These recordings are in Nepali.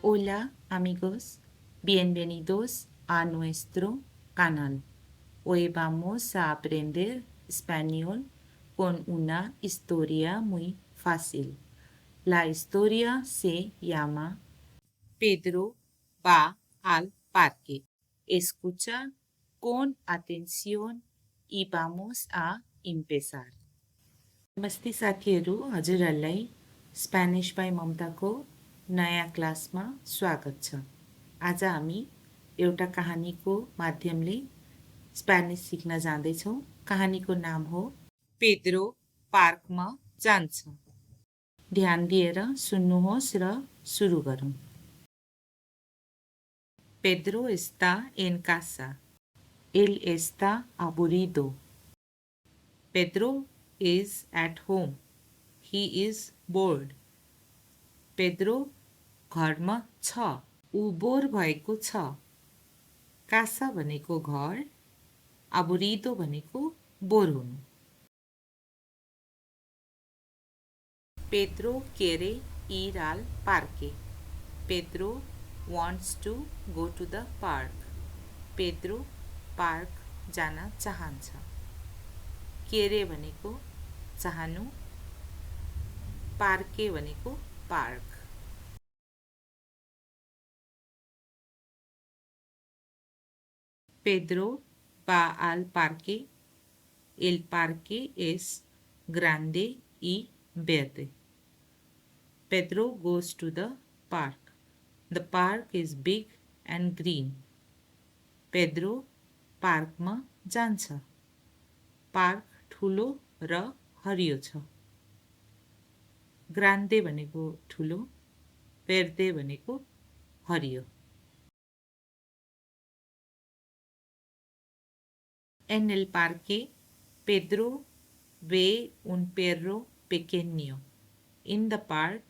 Hola amigos, bienvenidos a nuestro canal. Hoy vamos a aprender español con una historia muy fácil. La historia se llama Pedro va al parque. Escucha con atención y vamos a empezar. नमस्ते साथीहरू हजुरहरूलाई स्पेनिश बाई ममताको नयाँ क्लासमा स्वागत छ। आज हामी एउटा कहानीको माध्यमले स्पेनिश सिक्न जाँदैछौँ। कहानीको नाम हो पेद्रो पार्कमा जान्छ। ध्यान दिएर सुन्नुहोस् र सुरु गरौँ। Pedro está en casa. Él está aburrido. Pedro is at home. He is bored. Pedro घरमा छ। ऊ बोर भएको छ। casa भनेको घर, aburrido भनेको बोर हुनु। Pedro quiere ir al parque. Pedro wants to go to the park. Pedro park जान चाहन्छ। quiere भनेको चाहनु, parque भनेको park। Pedro va al parque. El parque es grande y verde. Pedro goes to the park. The park is big and green. Pedro पार्कमा जान्छ। पार्क ठुलो र हरियो छ। ग्रान्डे भनेको ठुलो, वेर्दे भनेको हरियो। En el parque, Pedro ve un perro pequeño. In the park,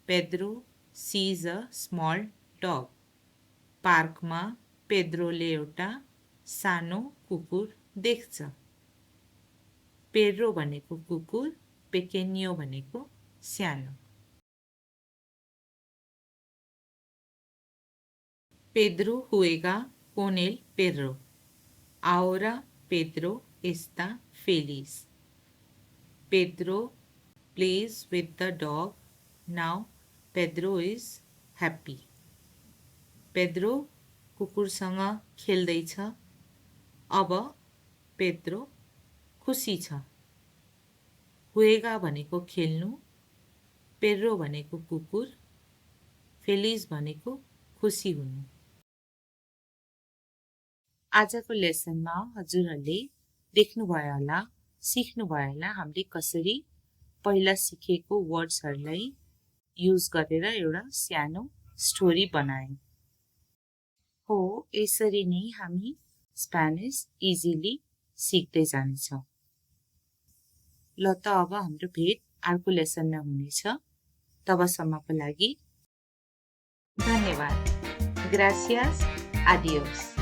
Pedro sees a small dog. पार्कमा पेद्रोले एउटा सानो कुकुर देख्छ। पेड्रो भनेको कुकुर, पेकेनियो भनेको सानो। Pedro juega con el perro. Ahora Pedro está feliz. Pedro plays with the dog. Now Pedro is happy. Pedro कुकुरसँग खेल्दैछ। अब पेद्रो खुसी छ। हुएगा भनेको खेल्नु, पेर्रो भनेको कुकुर, फेलिज भनेको खुसी हुनु। आजको लेसनमा हजुरहरूले देख्नुभयो होला, सिक्नुभयो होला हामीले कसरी पहिला सिकेको वर्ड्सहरूलाई युज गरेर एउटा सानो स्टोरी बनायौं। हो, यसरी नै हामी स्पेनिश इजिली सिक्दै जानेछौँ। ल त अब हाम्रो भेट अर्को लेसनमा हुनेछ। तबसम्मको लागि धन्यवाद। Gracias. Adiós.